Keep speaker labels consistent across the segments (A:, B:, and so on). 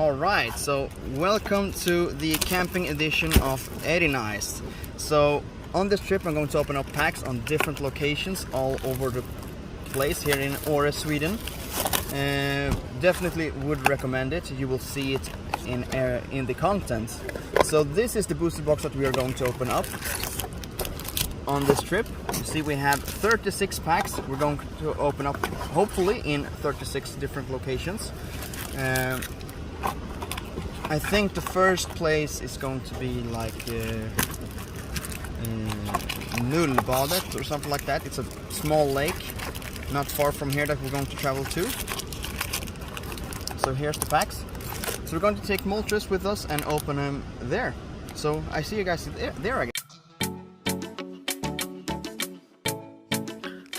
A: Alright, so welcome to the camping edition of Eddienized. So on this trip I'm going to open up packs on different locations all over the place here in ÅRE, Sweden. Definitely would recommend it. You will see it in the content. So this is the booster box that we are going to open up on this trip. You see we have 36 packs. We're going to open up hopefully in 36 different locations. I think the first place is going to be like Nullbadet or something like that. It's a small lake not far from here that we're going to travel to. So here's the packs. So we're going to take Moltres with us and open them there. So I see you guys there again.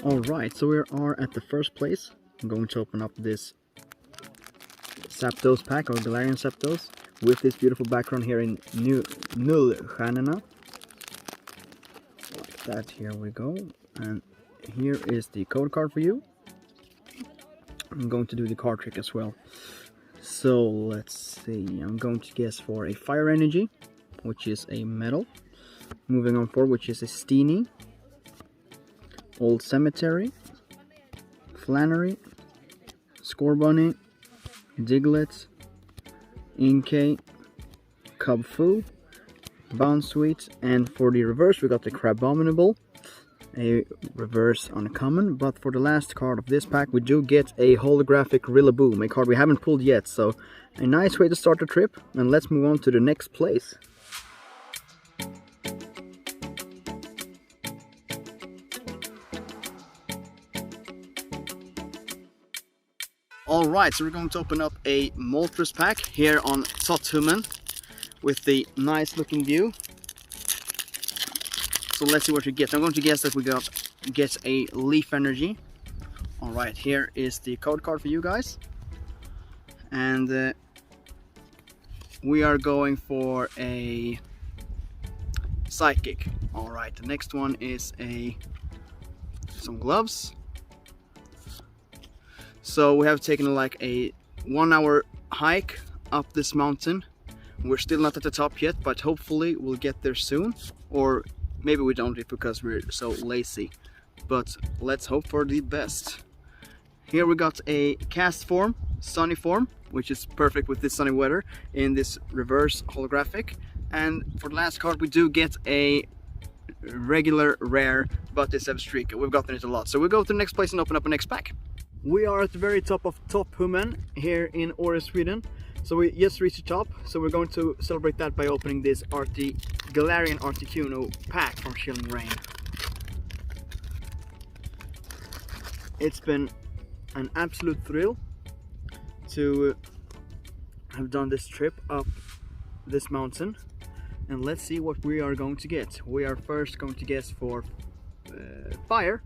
A: Alright, so we are at the first place. I'm going to open up this Zapdos pack, or Galarian Zapdos, with this beautiful background here in Nullstjärnorna. Like that, here we go. And here is the code card for you. I'm going to do the card trick as well. So let's see, I'm going to guess for a Fire Energy, which is a metal. Moving on forward, which is a Steenie, Old Cemetery, Flannery, Scorbunny, Diglett, Inkay, Cubfu, Bounsweet, and for the reverse we got the Crabominable, a reverse uncommon. But for the last card of this pack we do get a holographic Rillaboom, a card we haven't pulled yet, so a nice way to start the trip. And let's move on to the next place. Alright, so we're going to open up a Moltres pack here on Tothumen with the nice looking view. So let's see what we get. I'm going to guess that we get a Leaf Energy. Alright, here is the code card for you guys. And we are going for a Psychic. Alright, the next one is some gloves. So we have taken like a 1 hour hike up this mountain. We're still not at the top yet, but hopefully we'll get there soon. Or maybe we don't because we're so lazy. But let's hope for the best. Here we got a cast form, sunny form, which is perfect with this sunny weather in this reverse holographic. And for the last card we do get a regular rare, but it's a streak. We've gotten it a lot. So we'll go to the next place and open up a next pack. We are at the very top of Tothumen here in ÅRE, Sweden. So we just reached the top, so we're going to celebrate that by opening this Galarian Articuno pack from Chilling Reign. It's been an absolute thrill to have done this trip up this mountain, and let's see what we are going to get. We are first going to guess for fire,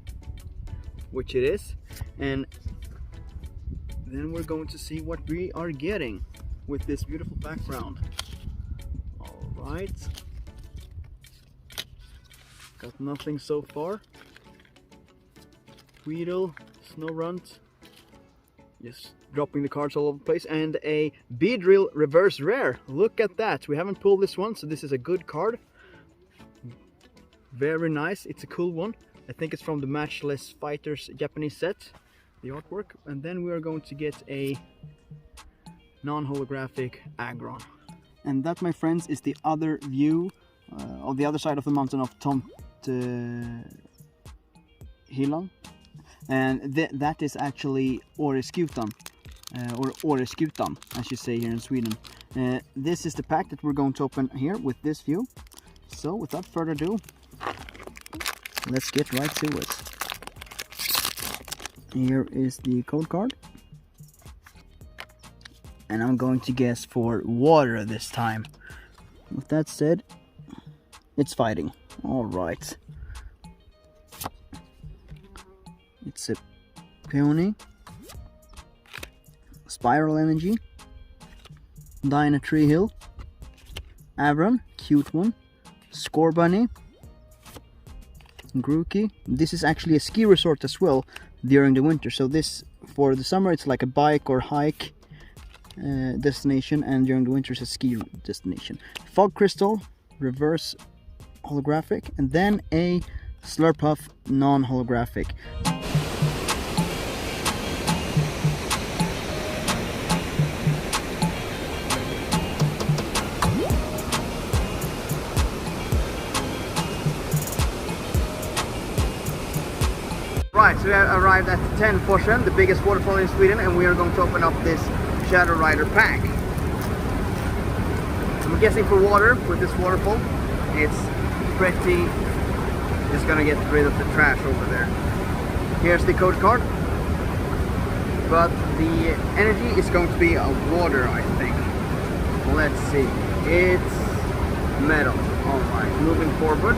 A: which it is, and then we're going to see what we are getting with this beautiful background. Alright, got nothing so far. Weedle, Snorunt, just dropping the cards all over the place, and a Beedrill reverse rare. Look at that, we haven't pulled this one, so this is a good card. Very nice, it's a cool one. I think it's from the Matchless Fighters Japanese set, the artwork. And then we are going to get a non-holographic Aggron. And that, my friends, is the other view of the other side of the mountain of Tomtehillan. And that is actually ÅRE SWEDEN, or ÅRE SWEDEN, as you say here in Sweden. This is the pack that we're going to open here with this view. So without further ado, let's get right to it. Here is the code card. And I'm going to guess for water this time. With that said, it's fighting. Alright. It's a Peony, Spiral Energy, Dyna Tree Hill, Avron, cute one, Scorbunny, Grookey. This is actually a ski resort as well during the winter, so this for the summer it's like a bike or hike destination, and during the winter it's a ski destination. Fog Crystal, reverse holographic, and then a Slurpuff non-holographic. Right, so we have arrived at 10 Forsen, the biggest waterfall in Sweden, and we are going to open up this Shadow Rider pack. I'm guessing for water with this waterfall, it's pretty, just gonna get rid of the trash over there. Here's the code card, but the energy is going to be a water, I think. Let's see, it's metal. Alright, moving forward.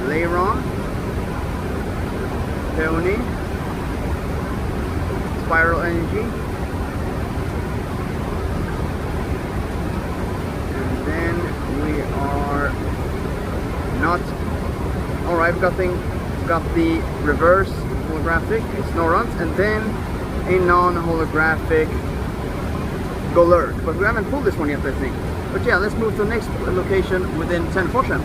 A: Leiron, Peony, Spiral Energy, and then we are not. Alright, we've got the reverse holographic, it's Snorant, and then a non-holographic Golurk, but we haven't pulled this one yet, I think. But yeah, let's move to the next location within 10 Forsen.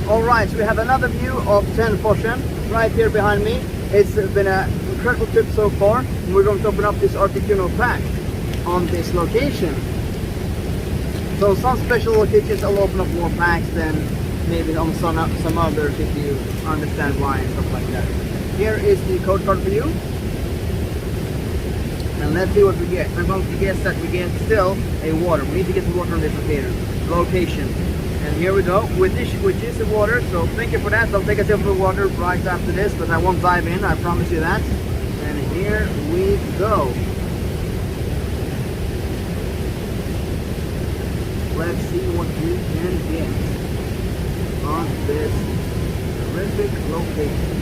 A: Alright, so we have another view of 10 Forsen right here behind me. It's been an incredible trip so far, and we're going to open up this Articuno pack on this location. So some special locations I'll open up more packs than maybe on some others, if you understand why and stuff like that. Here is the code card for you. And let's see what we get. I'm going to guess that we get still a water. We need to get some water on this location. And here we go, which is the water, so thank you for that. I'll take a sip of water right after this, but I won't dive in, I promise you that. And here we go. Let's see what we can get on this terrific location.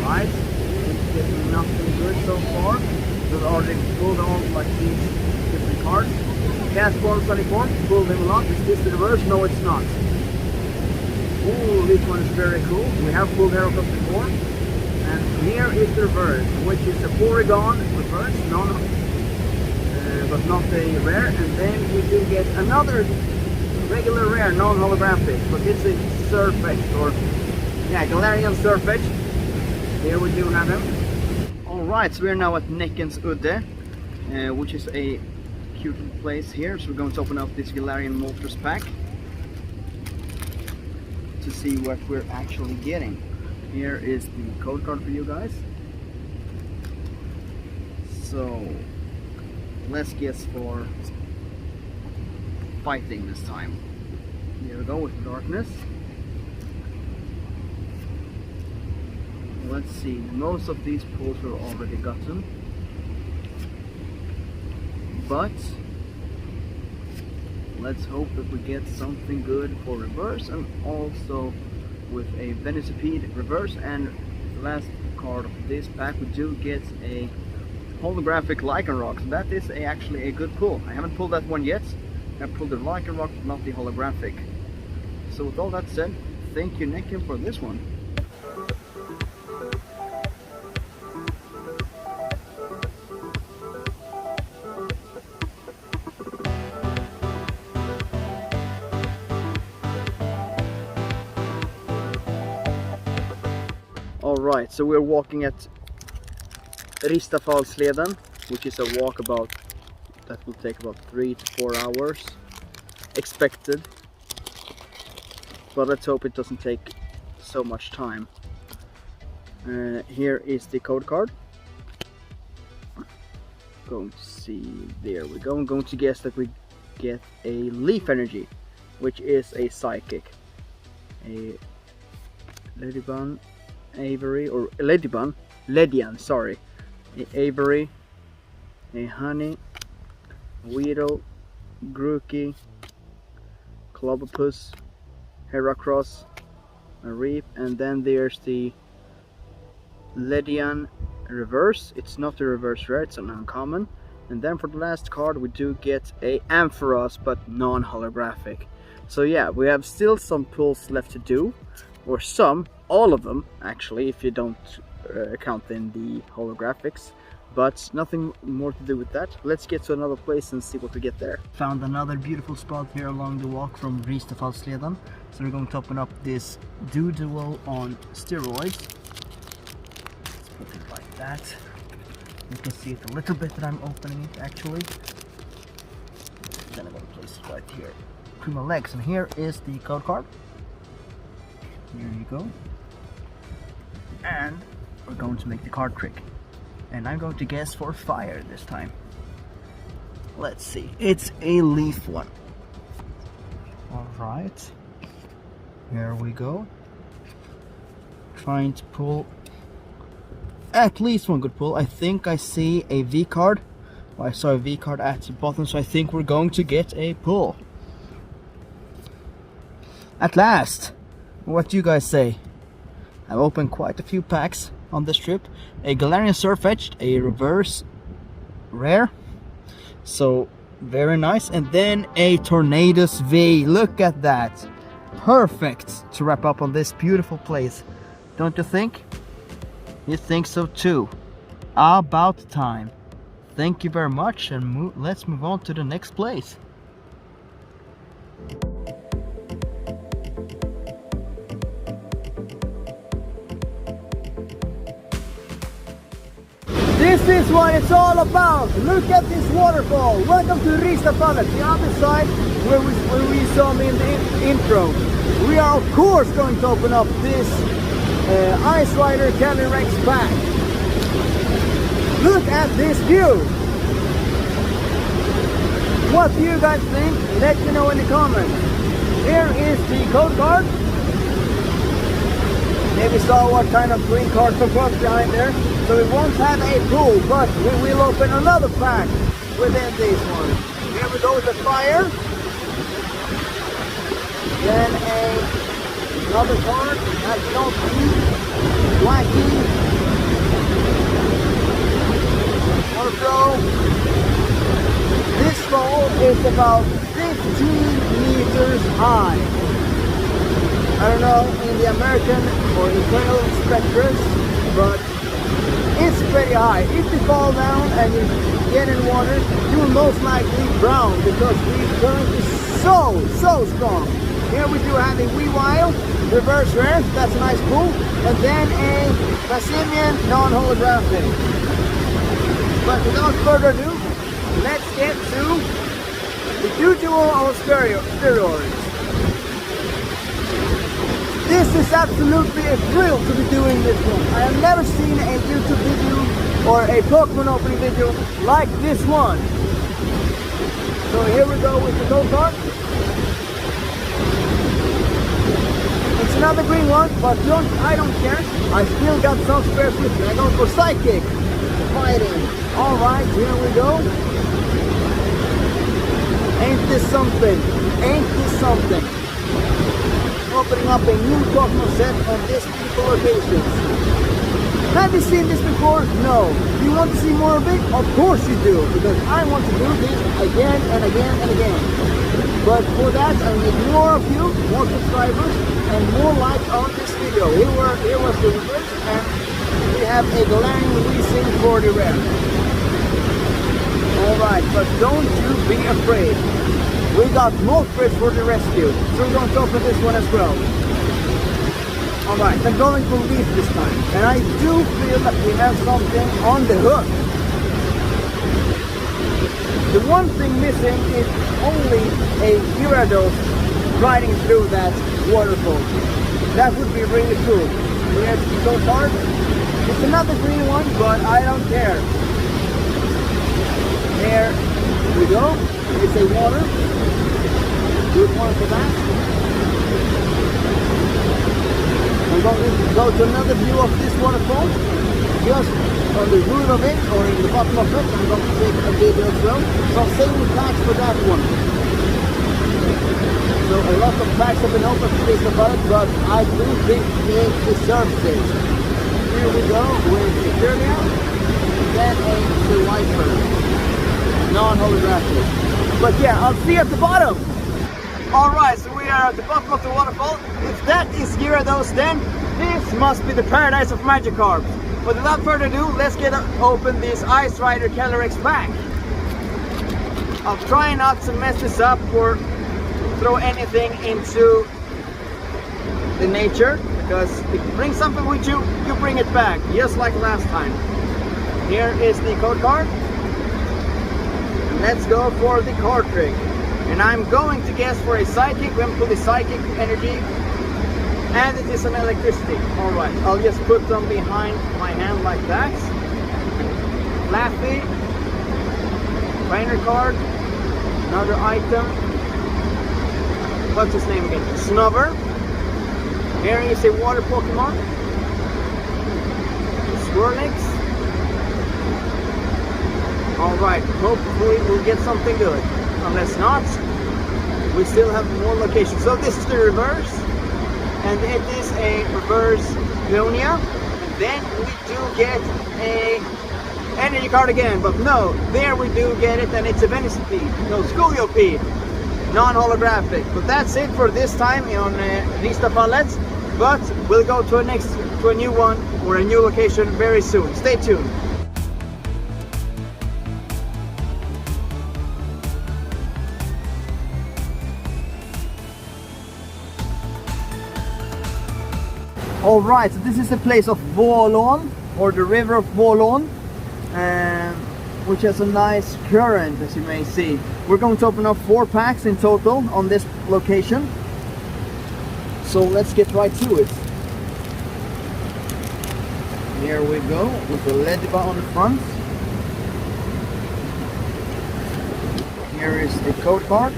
A: Alright, it's getting nothing good so far. We've already pulled all like these different cards. Cast Form, Sunny Form, pulled him a lot. Is this the reverse? No, it's not. Ooh, this one is very cool. We have pulled Heroclux before. And here is the reverse, which is a Porygon reverse, but not a rare. And then we do get another regular rare, non-holographic, but it's a Surfetch, or yeah, Galarian Surfetch. Here we do have him. Alright, so we're now at Näckens Udde, which is a cute place here. So we're going to open up this Galarian Moltres pack to see what we're actually getting. Here is the code card for you guys. So let's guess for fighting this time. Here we go with darkness. Let's see, most of these pulls were already gotten, but let's hope that we get something good for reverse, and also with a Venusapeed reverse. And last card of this pack, we do get a holographic Lycanroc. So that is actually a good pull. I haven't pulled that one yet. I pulled the Lycanroc, not the holographic. So with all that said, thank you Näcken for this one. Alright, so we're walking at Ristafalsleden, which is a walk that will take about 3 to 4 hours expected, but let's hope it doesn't take so much time. Here is the code card. Going to see, there we go. I'm going to guess that we get a Leaf Energy, which is a Psychic, a Ladybun, Avery, or Ledian, sorry, a Avery, a Honey, Weedle, Grookey, Clobbopus, Heracross, a Reap, and then there's the Ledian reverse. It's not a reverse rare, it's an uncommon. And then for the last card we do get a Ampharos, but non-holographic. So yeah, we have still some pulls left to do, or all of them actually, if you don't count in the holographics. But nothing more to do with that. Let's get to another place and see what we get there. Found another beautiful spot here along the walk from ÅRE SWEDEN. So we're going to open up this Duo on steroids. Let's put it like that. You can see it a little bit that I'm opening it actually. Then I'm going to place it right here between my legs. And here is the code card. Here you go. And we're going to make the card trick. And I'm going to guess for fire this time. Let's see. It's a leaf one. Alright. Here we go. Trying to pull at least one good pull. I think I see a V card. Well, I saw a V card at the bottom, so I think we're going to get a pull. At last! What do you guys say? I've opened quite a few packs on this trip. A Galarian Surfetched, a reverse rare, so very nice, and then a Tornadus V. Look at that, perfect to wrap up on this beautiful place, don't you think? You think so too? About time. Thank you very much, and let's move on to the next place. This is what it's all about. Look at this waterfall. Welcome to Ristavallet, the other side where we saw me in the intro. We are of course going to open up this Ice Rider Calyrex pack. Look at this view. What do you guys think? Let me know in the comments. Here is the code card. Maybe saw what kind of green card was behind there. So we won't have a pull, but we will open another pack within this one. Here we go with the fire. Then another card, as you don't see, Wacky. Also, this fall is about 15 meters high. I don't know in the American or internal spectrums, but it's pretty high. If you fall down and you get in water, you will most likely drown because the current is so strong. Here we do have a Weavile, reverse rare, that's a nice pull, and then a Basimian non-holographic. But without further ado, let's get to the Duo on steroids. This is absolutely a thrill to be doing this one. I have never seen a YouTube video or a Pokemon opening video like this one. So here we go with the code card. It's another green one, but I don't care. I still got some spares with me. I go for Psychic. Fighting. Alright, here we go. Ain't this something? Ain't this something? Opening up a new Pokemon set on this beautiful location. Have you seen this before? No. Do you want to see more of it? Of course you do, because I want to do this again and again and again. But for that I need more of you, more subscribers, and more likes on this video. Here was the reverse, and we have a Galarian Weezing for the rare. Alright, but don't you be afraid. We got more fish for the rescue, so we're going to open this one as well. Alright, I'm going for leaf this time, and I do feel that we have something on the hook. The one thing missing is only a Gyarados riding through that waterfall. That would be really cool. We have to go hard. It's another green one, but I don't care. There we go. It's a water. Good one for that. I'm going to go to another view of this waterfall. Just on the root of it, or in the bottom of it. I'm going to take a video as well. So same packs for that one. So a lot of packs have been opened for this about it, but I do think it deserves it. Here we go with Eternia, then a Swiper, non-holographic. But yeah, I'll see you at the bottom. Alright, so we are at the bottom of the waterfall. If that is Gyarados, then this must be the paradise of Magikarp. But without further ado, let's get open this Ice Rider Calyrex pack. I'll try not to mess this up or throw anything into the nature, because if you bring something with you, you bring it back, just like last time. Here is the code card. Let's go for the card trick. And I'm going to guess for a psychic. We're going to pull the psychic energy. And it is an electricity. Alright, I'll just put them behind my hand like that. Flappy. Trainer card. Another item. What's his name again? Snubber. Here is a water Pokemon. Swirlix. Alright, hopefully we'll get something good. Unless not, we still have more locations. So this is the reverse. And it is a reverse Leonia. And then we do get a energy card again. But no, there we do get it, and it's a Venuspede. No, Scoliope. Non-holographic. But that's it for this time on Rista Pallets. But we'll go to a new one or a new location very soon. Stay tuned. Alright, so this is the place of Vålån, or the river of Vålån, which has a nice current, as you may see. We're going to open up 4 packs in total on this location. So let's get right to it. Here we go, with the Lediba on the front. Here is the code card.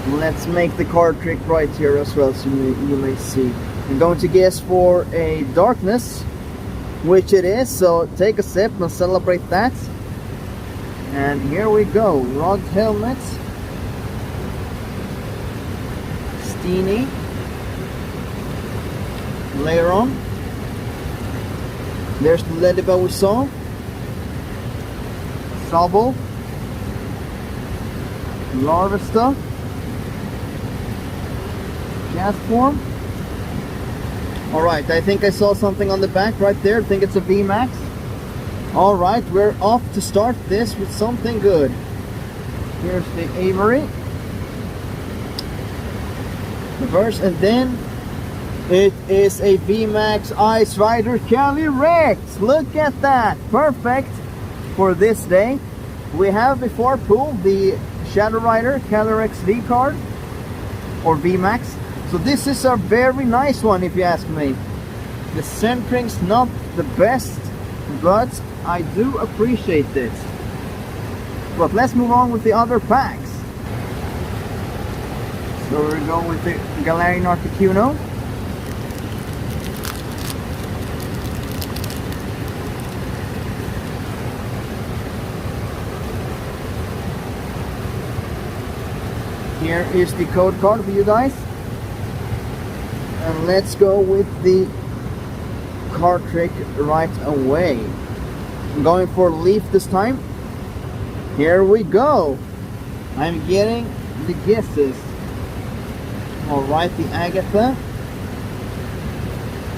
A: Let's make the card trick right here as well, so you may see. I'm going to guess for a darkness, which it is, so take a sip and celebrate that. And here we go. Rod Helmet, Steenie, later on. There's the Lediba we saw. Sobble, Larvesta, gas form. Alright, I think I saw something on the back right there. I think it's a VMAX. Alright, we're off to start this with something good. Here's the Avery. Reverse, and then it is a VMAX Ice Rider Calyrex. Look at that. Perfect for this day. We have before pulled the Shadow Rider Calyrex V card, or VMAX. So this is a very nice one, if you ask me. The centering's not the best, but I do appreciate it. But let's move on with the other packs. So we're going with the Galarian Articuno. Here is the code card for you guys. And let's go with the card trick right away. I'm going for Leaf this time. Here we go. I'm getting the guesses. Alright, the Agatha,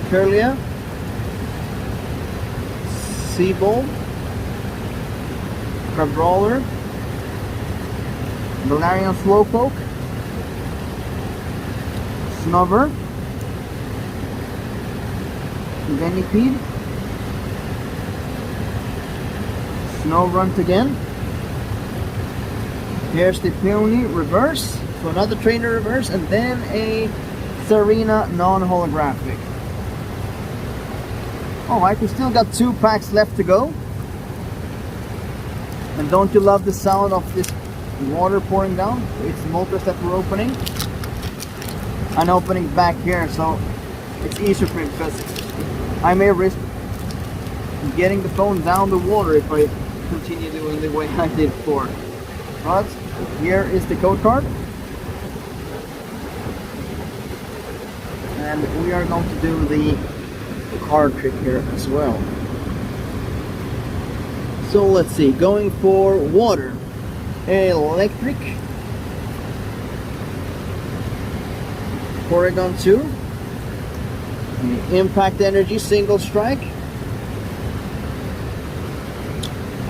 A: Curlia, Seabold, Crabrawler, Galarian Slowpoke, Snubber, Venipede, Snowrunt again. Here's the Peony reverse, so another trainer reverse, and then a Serena non-holographic. Alright, we still got 2 packs left to go. And don't you love the sound of this water pouring down? It's motors that we're opening. I'm opening back here, so it's easier for me, because I may risk getting the phone down the water if I continue doing the way I did before. But here is the code card. And we are going to do the card trick here as well. So let's see, going for water. Electric. Porygon 2. Impact Energy Single Strike,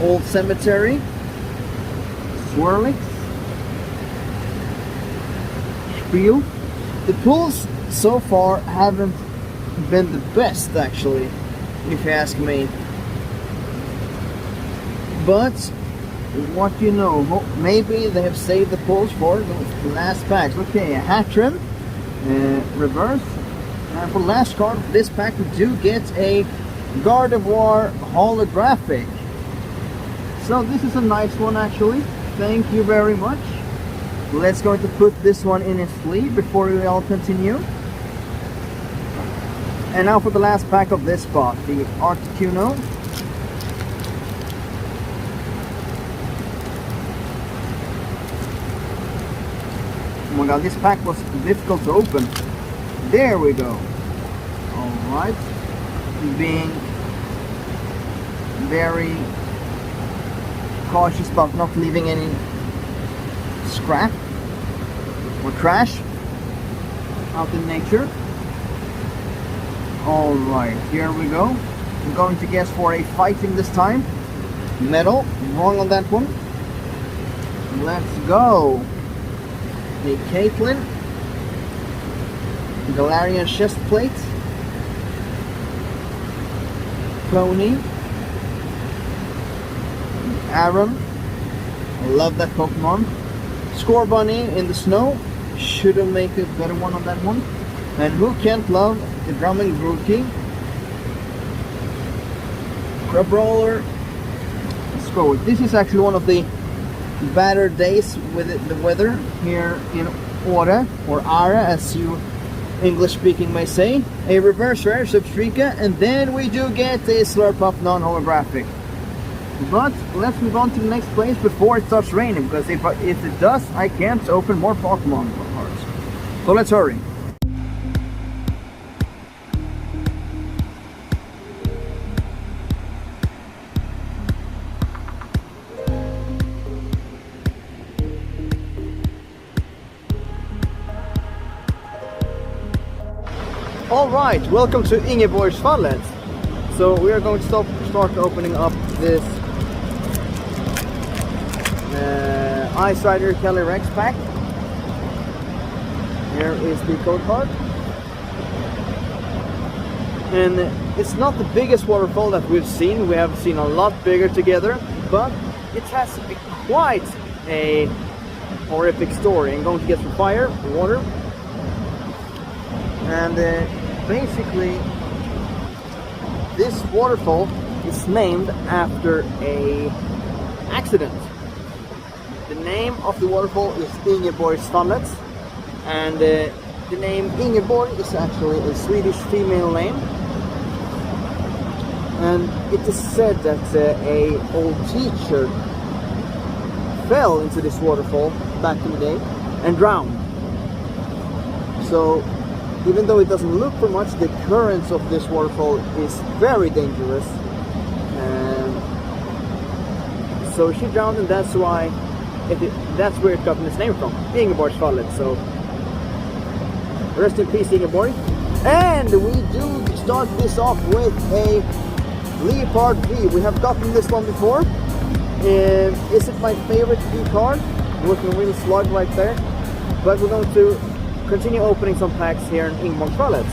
A: Old Cemetery, Swirlix, Spiel. The pulls so far haven't been the best, actually, if you ask me. But what do you know? Maybe they have saved the pulls for the last packs. Okay, a hat trim, reverse. And for the last card of this pack, we do get a Gardevoir holographic. So this is a nice one, actually. Thank you very much. Let's go to put this one in its sleeve before we all continue. And now for the last pack of this spot, the Articuno. Oh my god, this pack was difficult to open. There we go. Alright. Being very cautious about not leaving any scrap or trash out in nature. Alright, here we go. I'm going to guess for a fighting this time. Metal, wrong on that one. Let's go. The Caitlyn, Galarian chest plate, Pony, Aaron, I love that Pokemon. Score Bunny in the snow, shouldn't make a better one on that one. And who can't love the Drumming Grookey, Crabrawler. Let's go. This is actually one of the better days with the weather here in ÅRE, or ÅRE as you English speaking may say. A reverse rare Substrika, and then we do get a Slurpuff non-holographic. But let's move on to the next place before it starts raining, because if it does, I can't open more Pokemon cards. So let's hurry. Alright, welcome to Ingeborgsfallet. So we are going to start opening up this Ice Rider Kelly Rex pack. Here is the code card. And it's not the biggest waterfall that we've seen. We have seen a lot bigger together, but it has quite a horrific story. I'm going to get some fire, water, and basically this waterfall is named after a accident. The name of the waterfall is Ingeborgsfallet, and the name Ingeborg is actually a Swedish female name. And it is said that a old teacher fell into this waterfall back in the day and drowned. So even though it doesn't look for much, the currents of this waterfall is very dangerous. So she drowned, and that's why that's where it got its name from, Ingeborgsfallet. So rest in peace, Ingeborg. And we do start this off with a Leopard V. We have gotten this one before. Is it my favorite V card? Looking really slug right there. But we're going to continue opening some packs here in Ingeborgsfallet.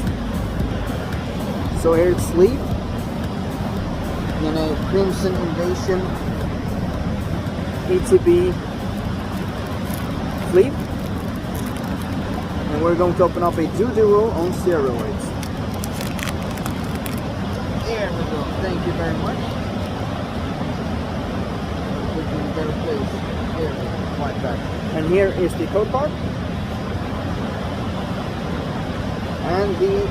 A: So here's Sleep in a Crimson Invasion ETB Sleep. And we're going to open up a Doduo on steroids. There we go. Thank you very much. Put you in a better place. There we go. Like that. And here is the code card. And the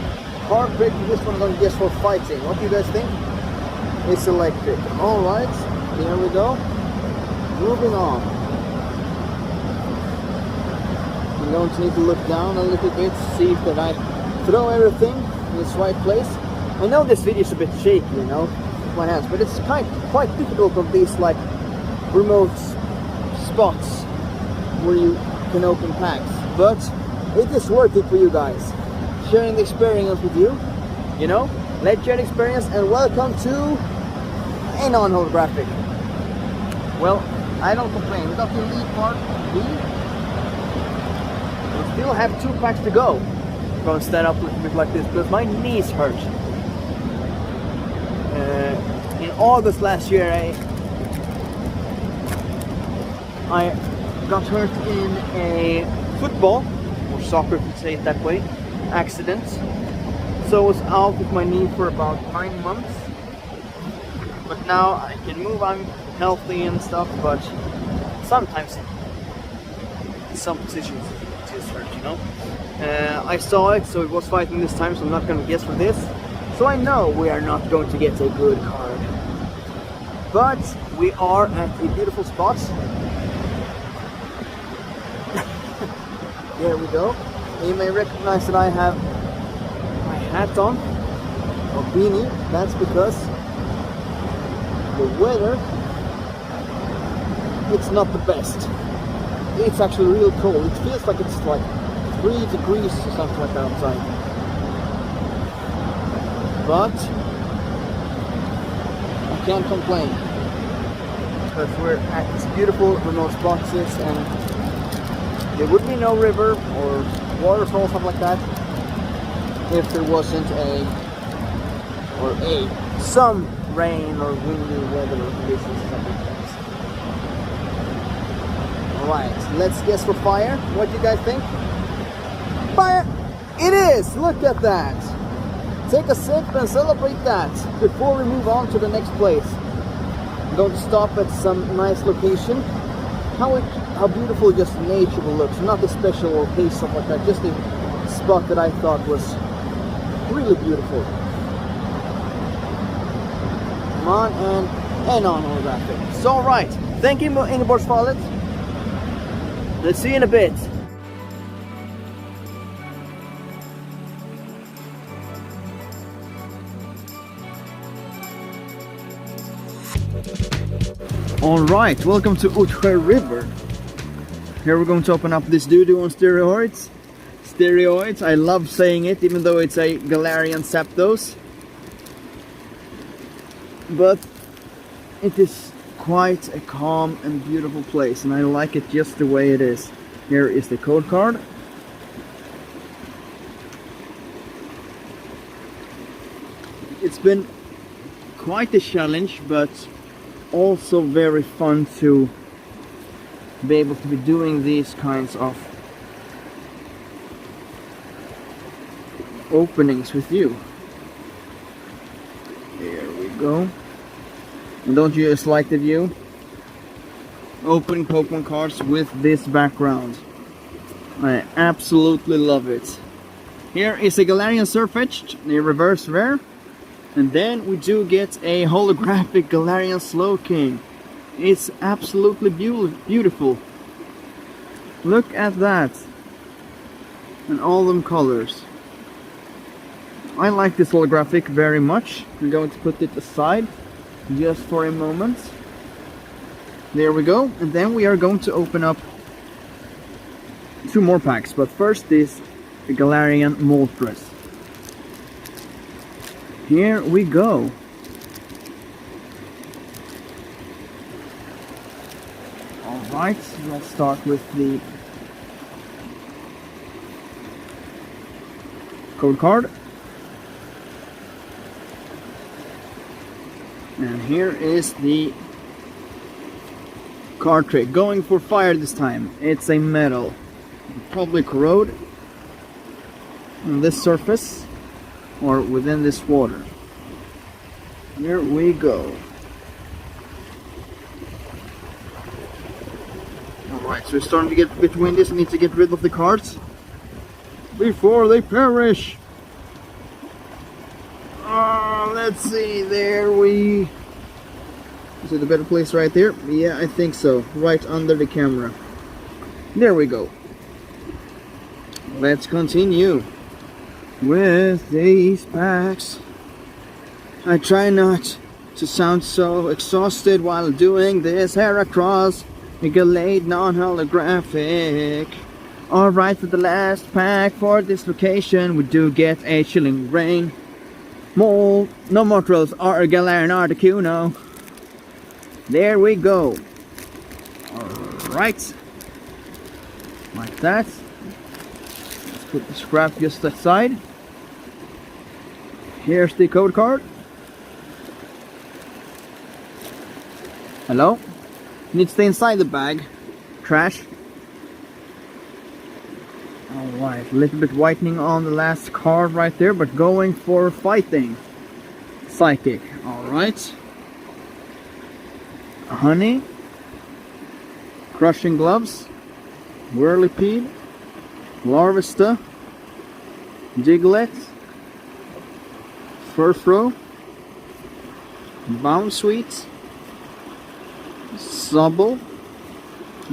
A: card trick for this one I'm going to guess for fighting. What do you guys think? It's electric. Alright, here we go. Moving on. I'm going to need to look down a little bit, see that I throw everything in its right place. I know this video is a bit shaky, you know, with my hands, but it's quite difficult on these like remote spots where you can open packs. But it is worth it for you guys. Sharing the experience with you. you know, legend experience, and welcome to a non-holographic. Well, I don't complain. We got the elite part B. We still have 2 packs to go. I'm gonna stand up a little bit like this because my knees hurt. In August last year, I got hurt in a football, or soccer if you say it that way, accident. So I was out with my knee for about 9 months. But now I can move, I'm healthy and stuff, but sometimes in some positions it just hurt, you know. I saw it, so it was fighting this time, so I'm not gonna guess for this. So I know we are not going to get a good card. But we are at a beautiful spot. There we go. You may recognize that I have my hat on, or beanie. That's because the weather, it's not the best. It's actually real cold. It feels like it's like 3 degrees or something like that outside. But I can't complain because we're at this beautiful remote spots, and there would be no river or waterfall, something like that, if there wasn't some rain or windy weather conditions, something like that. Alright, let's guess for fire. What do you guys think? Fire! It is! Look at that! Take a sip and celebrate that before we move on to the next place. I'm going to stop at some nice location. How beautiful just nature looks, not a special or place, something like that, just a spot that I thought was really beautiful. Come on, and on holographic. So alright, thank you Ingeborg Fallet. Let's see you in a bit. Alright, welcome to ÅRE River. Here we're going to open up this doo-doo on steroids. Steroids, I love saying it, even though it's a Galarian Zapdos. But it is quite a calm and beautiful place, and I like it just the way it is. Here is the code card. It's been quite a challenge, but also very fun to be able to be doing these kinds of openings with you. There we go. And don't you just like the view? Opening Pokemon cards with this background. I absolutely love it. Here is a Galarian Surfetched, a reverse rare. And then we do get a holographic Galarian Slowking. It's absolutely beautiful. Look at that. And all them colors. I like this holographic very much. I'm going to put it aside just for a moment. There we go. And then we are going to open up 2 more packs. But first is the Galarian Moltres. Here we go. Alright, let's start with the code card. And here is the card trick. Going for fire this time. It's a metal. Probably corrode on this surface or within this water. Here we go. Alright, so we're starting to get a bit windy, so we need to get rid of the cards before they perish. Let's see, there we... Is it a better place right there? Yeah, I think so. Right under the camera. There we go. Let's continue with these packs. I try not to sound so exhausted while doing this Heracross Galade non-holographic. Alright, for the last pack for this location we do get a Chilling Reign. No more trolls, or Galarian Articuno. There we go. Alright. Like that. Let's put the scrap just aside. Here's the code card. Hello? Needs to stay inside the bag. Trash. Alright, a little bit whitening on the last card right there, but going for fighting. Psychic. Alright. Honey. Crushing Gloves. Whirlipede. Larvesta. Diglett. Furfrou. Bound Sweet. Sobble.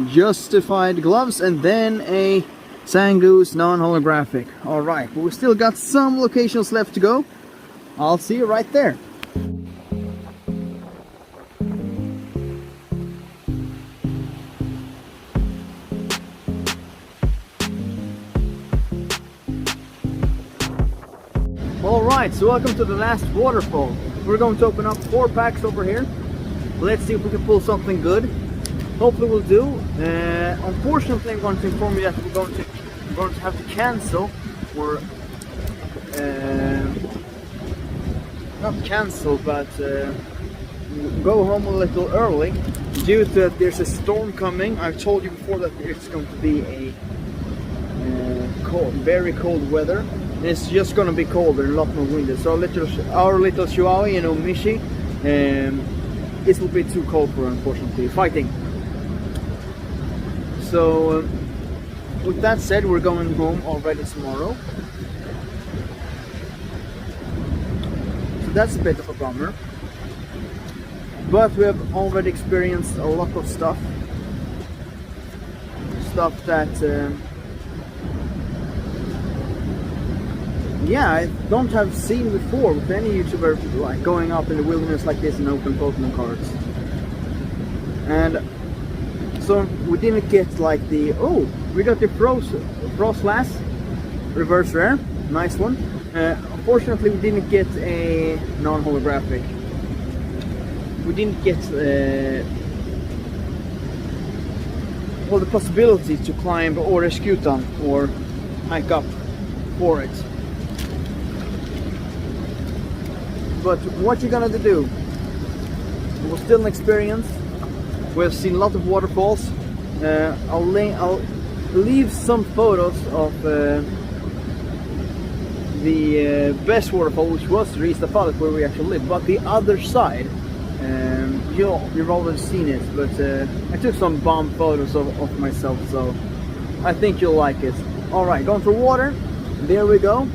A: Justified Gloves, and then a Zangoose non-holographic. Alright, but we still got some locations left to go. I'll see you right there. Alright, so welcome to the last waterfall. We're going to open up 4 packs over here. Let's see if we can pull something good. Hopefully we'll do. Unfortunately, I'm going to inform you that we're going to have to cancel, or not cancel, but go home a little early due to that there's a storm coming. I've told you before that it's going to be a very cold weather. And it's just going to be colder and a lot more windy. So our little Chihuahua, you know, Mishi, it will be too cold for her, unfortunately, fighting. So with that said, we're going home already tomorrow. So that's a bit of a bummer. But we have already experienced a lot of stuff that yeah, I don't have seen before with any YouTuber, like going up in the wilderness like this and open Pokemon cards. And so we didn't get like the, we got the Frostlass reverse rare, nice one. Unfortunately we didn't get a non-holographic. We didn't get well, the possibility to climb ÅRE SWEDEN or hike up for it. But what you're gonna do? It was still an experience. We've seen a lot of waterfalls. I'll leave some photos of the best waterfall, which was Ristafallet, where we actually live. But the other side, you've already seen it. But I took some bomb photos of myself, so I think you'll like it. All right, going for water. There we go.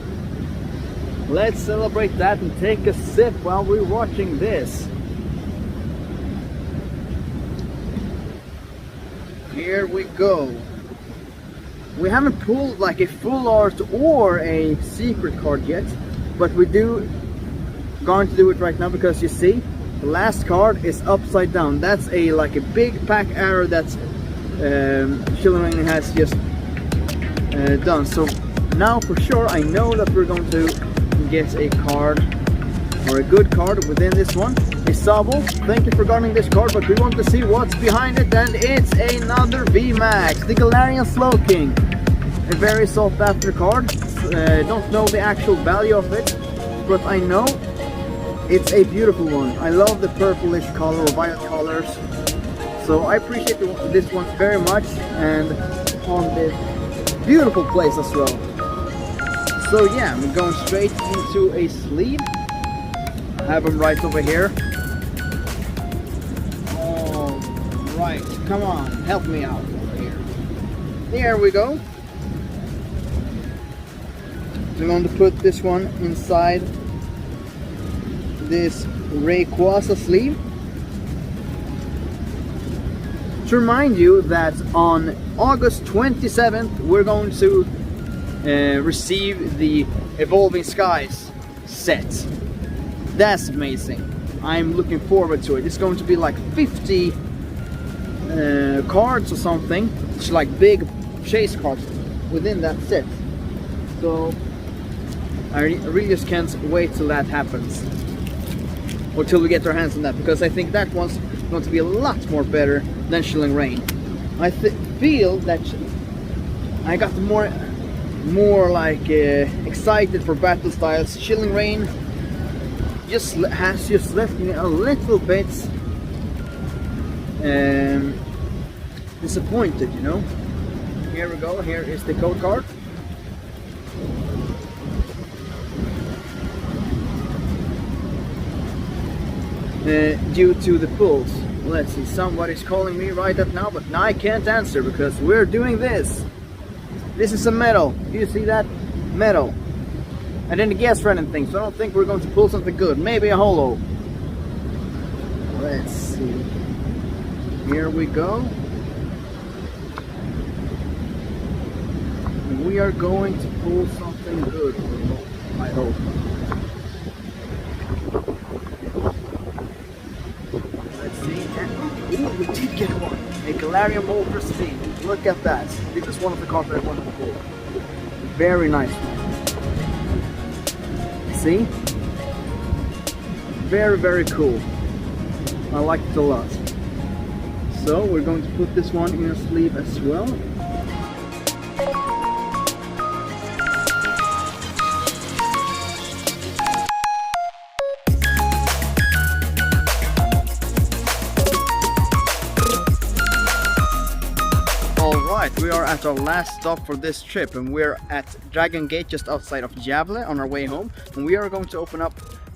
A: Let's celebrate that and take a sip while we're watching this. Here we go. We haven't pulled like a full art or a secret card yet, but we going to do it right now, because you see the last card is upside down. That's like a big pack error that's Chilling Reign has just done. So now for sure I know that we're going to get a card, or a good card within this one. A Sobble, thank you for guarding this card, but we want to see what's behind it, and it's another VMAX, the Galarian Slowking. A very sought after card. Don't know the actual value of it, but I know it's a beautiful one. I love the purplish color, or violet colors, so I appreciate this one very much, and on this beautiful place as well. So yeah, I'm going straight into a sleeve. I have them right over here. Alright, come on, help me out over here. There we go. I'm going to put this one inside this Rayquaza sleeve. To remind you that on August 27th we're going to receive the Evolving Skies set. That's amazing. I'm looking forward to it. It's going to be like 50 cards or something. It's like big chase cards within that set. So I really just can't wait till that happens, or till we get our hands on that, because I think that one's going to be a lot more better than Chilling Reign. I feel that I got more like excited for battle styles. Chilling Reign has left me a little bit disappointed, you know. Here we go. Here is the code card. Due to the pulls. Let's see, somebody's calling me right up now, but now I can't answer because we're doing this. This is a metal. Do you see that? Metal. I didn't guess for anything, so I don't think we're going to pull something good. Maybe a holo. Let's see. Here we go. We are going to pull something good, I hope. Let's see. Ooh, we did get one. A Galarian Moltres V. Look at that. This is one of the cards that I wanted to pull. Very nice one. See? Very, very cool. I like it a lot. So we're going to put this one in a sleeve as well. We are at our last stop for this trip, and we're at Dragon Gate just outside of Gävle on our way home, and we are going to open up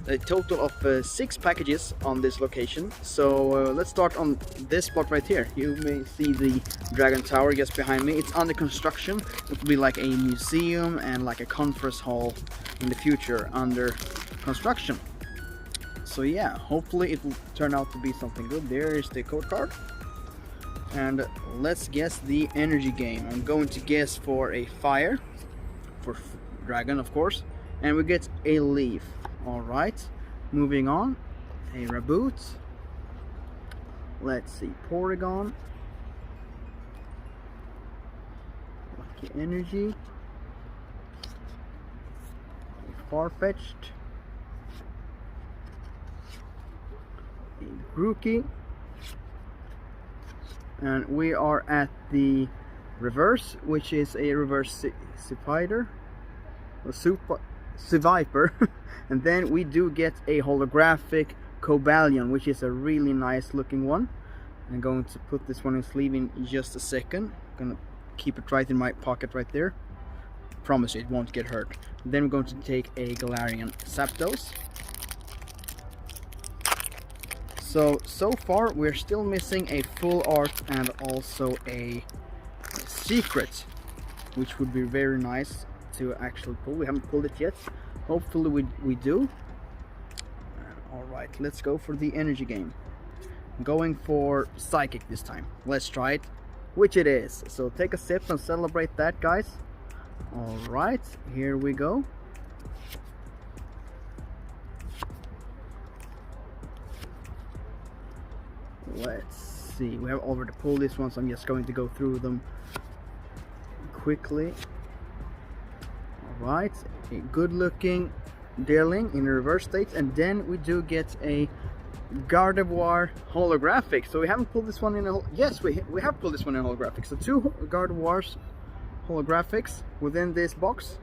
A: a total of 6 packages on this location. So let's start on this spot right here. You may see the Dragon Tower just behind me. It's under construction. It will be like a museum and like a conference hall in the future under construction. So yeah, hopefully it will turn out to be something good. There is the code card. And let's guess the energy game. I'm going to guess for a fire, for dragon of course, and we get a leaf. Alright, moving on, a Raboot. Let's see, Porygon, Lucky Energy, a Farfetch'd, a Grookey. And we are at the reverse, which is a reverse Seviper, and then we do get a holographic Cobalion, which is a really nice looking one. I'm going to put this one in sleeve in just a second. I'm gonna keep it right in my pocket right there. Promise you it won't get hurt. Then we're going to take a Galarian Zapdos. So far we're still missing a full art and also a secret, which would be very nice to actually pull. We haven't pulled it yet. Hopefully we do. Alright, let's go for the energy game. I'm going for Psychic this time. Let's try it, which it is. So take a sip and celebrate that, guys. Alright, here we go. Let's see, we have already pulled this one, so I'm just going to go through them quickly. Alright, a good looking Deerling in the reverse state, and then we do get a Gardevoir holographic. So we haven't pulled this one in a... Yes, we have pulled this one in holographic. So 2 Gardevoirs holographics within this box.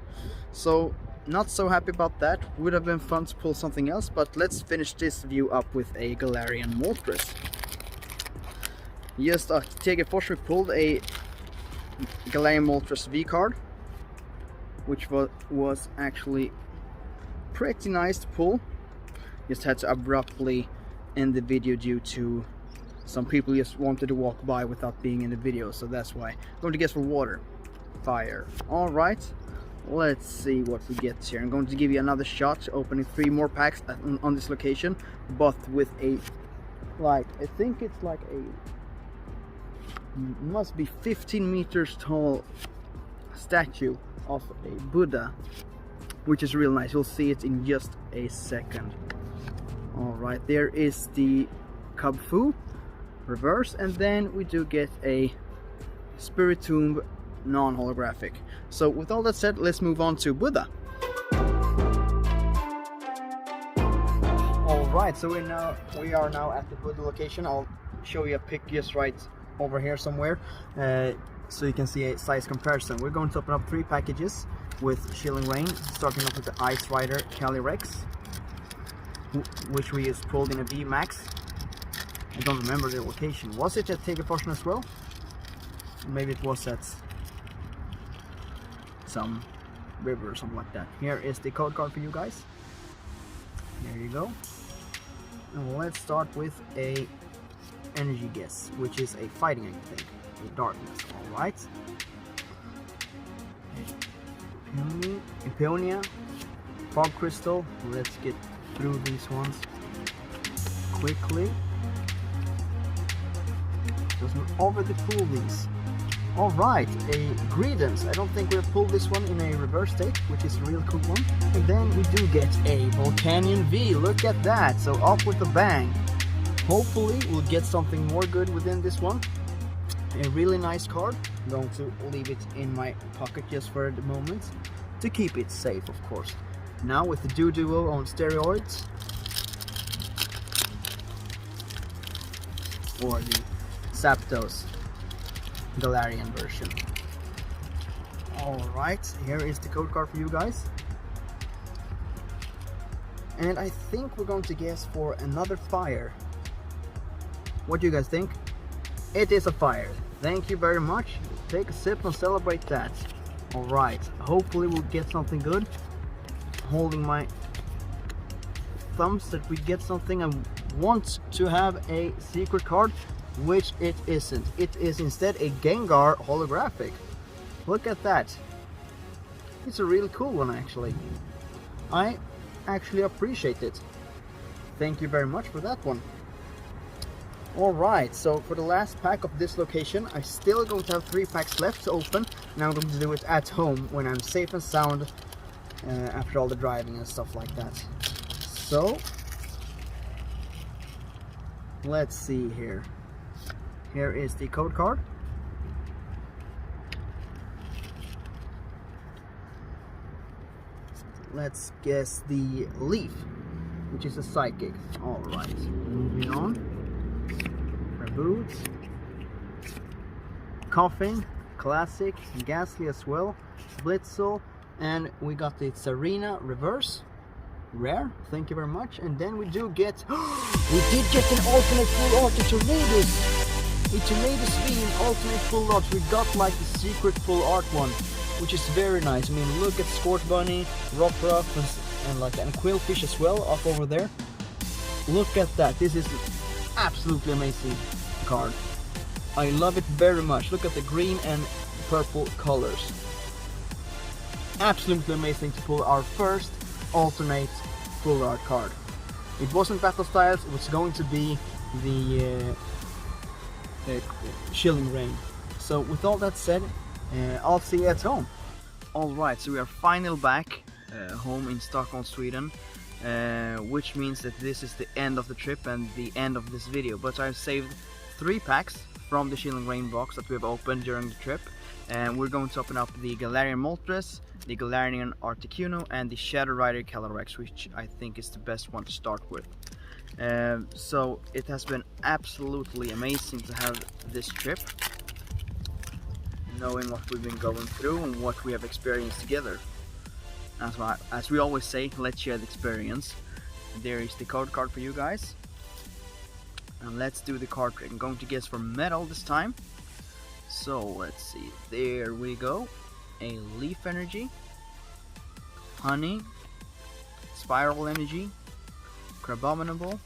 A: So not so happy about that. Would have been fun to pull something else, but let's finish this view up with a Galarian Moltres. Just Tege Forsvik pulled a Galarian Moltres V card, which was actually pretty nice to pull. Just had to abruptly end the video due to some people just wanted to walk by without being in the video, so that's why. I'm going to guess for water. Fire. Alright, let's see what we get here. I'm going to give you another shot, opening 3 more packs on this location, but with a, like, I think it's like a, must be 15 meters tall statue of a Buddha, which is real nice. You'll see it in just a second. Alright, there is the Cubfu reverse, and then we do get a Spiritomb non-holographic. So with all that said, let's move on to Buddha. Alright, so we are now at the Buddha location. I'll show you a pic just right over here somewhere, so you can see a size comparison. We're going to open up 3 packages with Chilling Reign, starting off with the Ice Rider Calyrex, which we just pulled in a V Max. I don't remember the location. Was it at Tegeforsen as well? Maybe it was at some river or something like that. Here is the code card for you guys. There you go. And let's start with a energy guess, which is a fighting, I think. A darkness. Alright. Eponia. Fog Crystal. Let's get through these ones quickly. Doesn't overly pull these. Alright, a Greedence. I don't think we've pulled this one in a reverse state, which is a real cool one. And then we do get a Volcanion V. Look at that. So off with a bang. Hopefully we'll get something more good within this one. A really nice card. I'm going to leave it in my pocket just for the moment to keep it safe, of course. Now with the Duo on steroids, or the Zapdos Galarian version. Alright, here is the code card for you guys. And I think we're going to guess for another fire. What do you guys think? It is a fire. Thank you very much. Take a sip and celebrate that. Alright, hopefully we'll get something good. Holding my thumbs that we get something. I want to have a secret card, which it isn't. It is instead a Gengar holographic. Look at that. It's a really cool one, actually. I actually appreciate it. Thank you very much for that one. Alright, so for the last pack of this location, I'm still going to have 3 packs left to open. Now I'm going to do it at home when I'm safe and sound after all the driving and stuff like that. So, let's see here. Here is the code card. Let's guess the Leaf, which is a Psychic. Alright, moving on. Boots, Coughing, Classic, Ghastly as well, Blitzel, and we got the Serena Reverse, Rare, thank you very much. And then we do get, we did get an alternate full art, a Tornadus V in alternate full art. We got like the secret full art one, which is very nice. I mean, look at Squirt Bunny, Rockruff, and like and Quillfish as well up over there. Look at that, this is absolutely amazing card. I love it very much. Look at the green and purple colors. Absolutely amazing to pull our first alternate full art card. It wasn't Battle Styles, it was going to be the Chilling Reign. So with all that said, I'll see you at home. Alright, so we are finally back home in Stockholm, Sweden. Which means that this is the end of the trip and the end of this video. But I've saved 3 packs from the Chilling Reign box that we've opened during the trip. And we're going to open up the Galarian Moltres, the Galarian Articuno, and the Shadow Rider Calyrex, which I think is the best one to start with. So it has been absolutely amazing to have this trip, knowing what we've been going through and what we have experienced together. As we always say, let's share the experience. There is the code card for you guys. And let's do the card trick. I'm going to guess for metal this time. So let's see. There we go. A Leaf Energy, Honey, Spiral Energy, Crabominable,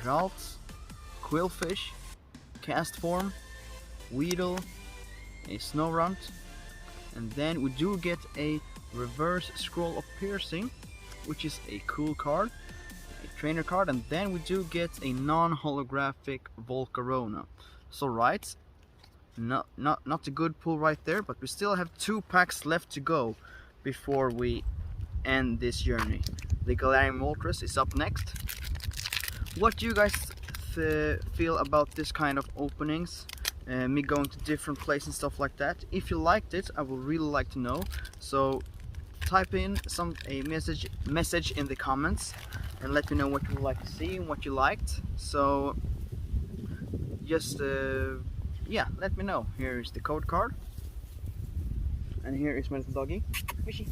A: Ralts, Quillfish, Castform, Weedle, a Snorunt, and then we do get a Reverse Scroll of Piercing, which is a cool card, a trainer card, and then we do get a non-holographic Volcarona. So right, not a good pull right there, but we still have 2 packs left to go before we end this journey. The Galarian Moltres is up next. What do you guys feel about this kind of openings? Me going to different places and stuff like that. If you liked it, I would really like to know. So type in a message in the comments and let me know what you would like to see and what you liked. So just yeah, let me know. Here is the code card, and here is my little doggy, Fishy.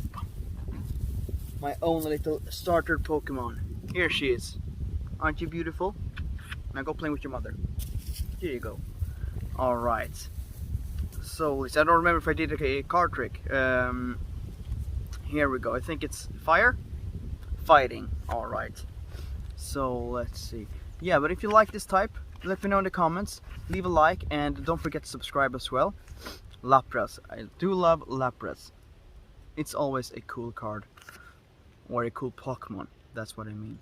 A: My own little starter Pokemon. Here she is. Aren't you beautiful? Now go play with your mother. Here you go. Alright. So, I don't remember if I did a card trick. Here we go. I think it's fire? Fighting. Alright. So, let's see. Yeah, but if you like this type, let me know in the comments. Leave a like and don't forget to subscribe as well. Lapras. I do love Lapras. It's always a cool card. Or a cool Pokemon. That's what I mean.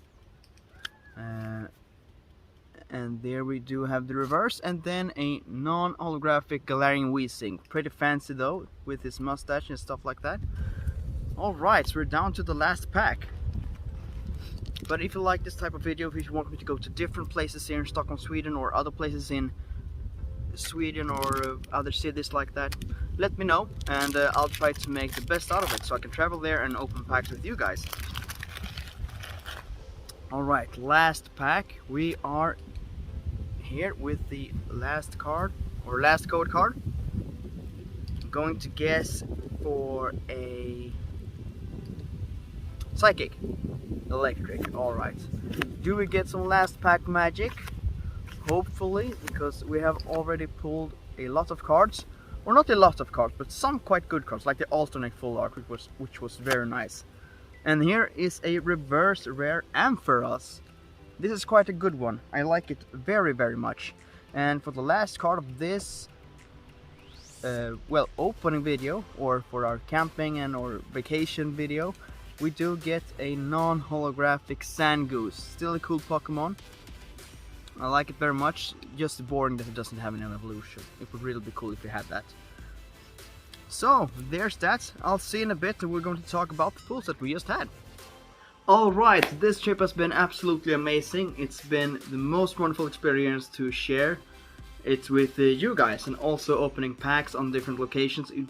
A: And there we do have the reverse, and then a non-holographic Galarian Weezing. Pretty fancy though, with his mustache and stuff like that. Alright, so we're down to the last pack. But if you like this type of video, if you want me to go to different places here in Stockholm, Sweden, or other places in Sweden or other cities like that, let me know, and I'll try to make the best out of it so I can travel there and open packs with you guys. Alright, last pack. We are here with the last card, or last code card. I'm going to guess for a Psychic Electric. Alright. Do we get some last pack magic? Hopefully, because we have already pulled a lot of cards. Or not a lot of cards, but some quite good cards, like the alternate full art, which was very nice. And here is a reverse rare Ampharos. This is quite a good one. I like it very, very much. And for the last card of this, well, opening video, or for our camping and or vacation video, we do get a non-holographic Zangoose. Still a cool Pokemon. I like it very much. Just boring that it doesn't have an evolution. It would really be cool if we had that. So, there's that. I'll see you in a bit, and we're going to talk about the pulls that we just had. Alright, this trip has been absolutely amazing. It's been the most wonderful experience to share it with you guys, and also opening packs on different locations. It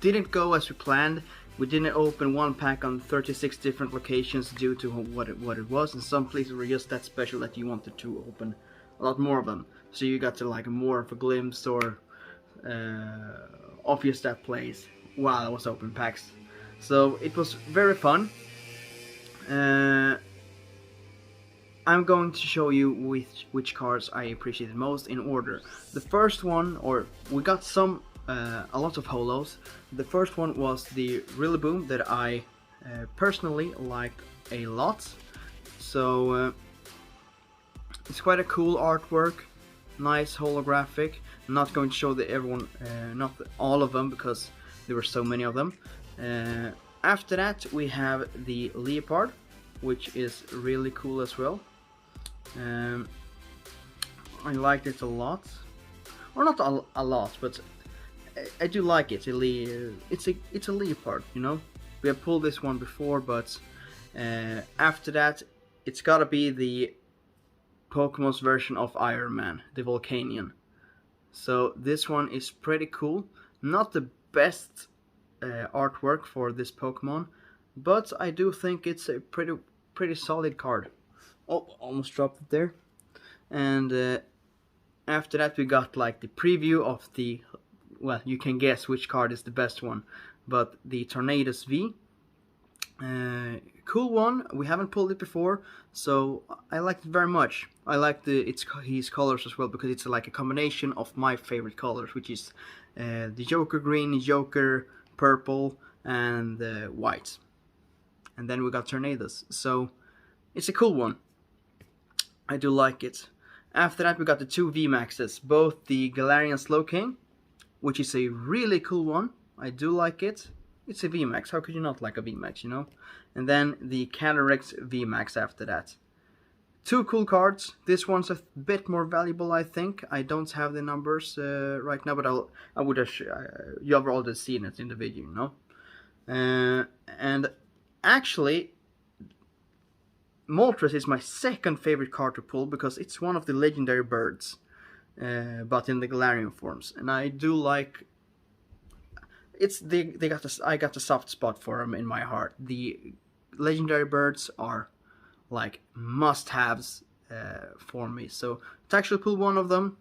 A: didn't go as we planned. We didn't open one pack on 36 different locations due to what it was, and some places were just that special that you wanted to open a lot more of them. So you got to like more of a glimpse or of just that place while I was opening packs. So it was very fun. I'm going to show you which cards I appreciated most in order. The first one, or we got some a lot of holos. The first one was the Rillaboom that I personally liked a lot. So it's quite a cool artwork, nice holographic. I'm not going to show not all of them because there were so many of them. After that we have the Leopard, which is really cool as well. I liked it a lot, or not a lot, but I do like it. It's a Leopard, you know. We have pulled this one before, but after that it's gotta be the Pokemon's version of Iron Man, the Volcanion. So this one is pretty cool. Not the best artwork for this Pokemon, but I do think it's a pretty solid card. Oh, almost dropped it there. And after that we got like the preview of the, well, you can guess which card is the best one, but the Tornadus V. Cool one. We haven't pulled it before, so I liked it very much. I like his colors as well, because it's like a combination of my favorite colors, which is the Joker Green, Joker Purple, and White. And then we got Tornadus, so it's a cool one. I do like it. After that we got the two VMAXs, both the Galarian Slowking, which is a really cool one. I do like it. It's a VMAX, how could you not like a VMAX, you know? And then the Calyrex VMAX after that. Two cool cards. This one's a bit more valuable, I think. I don't have the numbers right now, but I would have. You have already seen it in the video, you know. And actually, Moltres is my second favorite card to pull because it's one of the legendary birds, but in the Galarian forms. And I do like. I got a soft spot for them in my heart. The legendary birds are like must-haves for me. So to actually pull one of them,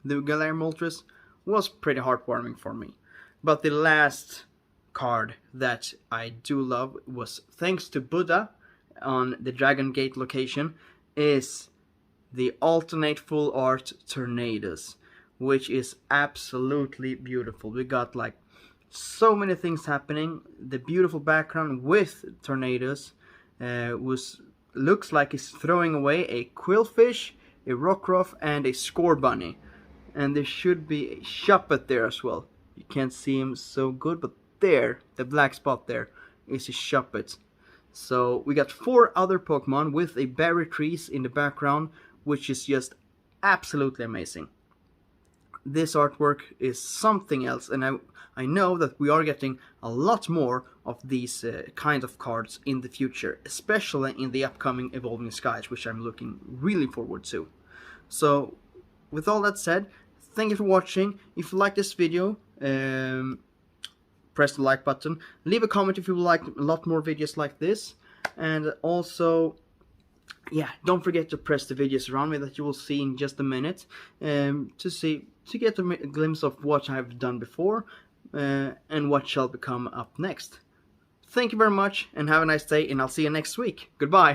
A: the Galarian Moltres, was pretty heartwarming for me. But the last card that I do love was, thanks to Buddha on the Dragon Gate location, is the alternate full art Tornadoes, which is absolutely beautiful. We got like so many things happening. The beautiful background with Tornadoes looks like it's throwing away a Quillfish, a Rockruff, and a Score Bunny. And there should be a Shuppet there as well. You can't see him so good, but there, the black spot there, is a Shuppet. So we got 4 other Pokemon with a berry trees in the background, which is just absolutely amazing. This artwork is something else, and I know that we are getting a lot more of these kind of cards in the future, especially in the upcoming Evolving Skies, which I'm looking really forward to. So, with all that said, thank you for watching. If you like this video, press the like button. Leave a comment if you would like a lot more videos like this. And also, yeah, don't forget to press the videos around me that you will see in just a minute, to get a glimpse of what I've done before and what shall become up next. Thank you very much, and have a nice day, and I'll see you next week. Goodbye.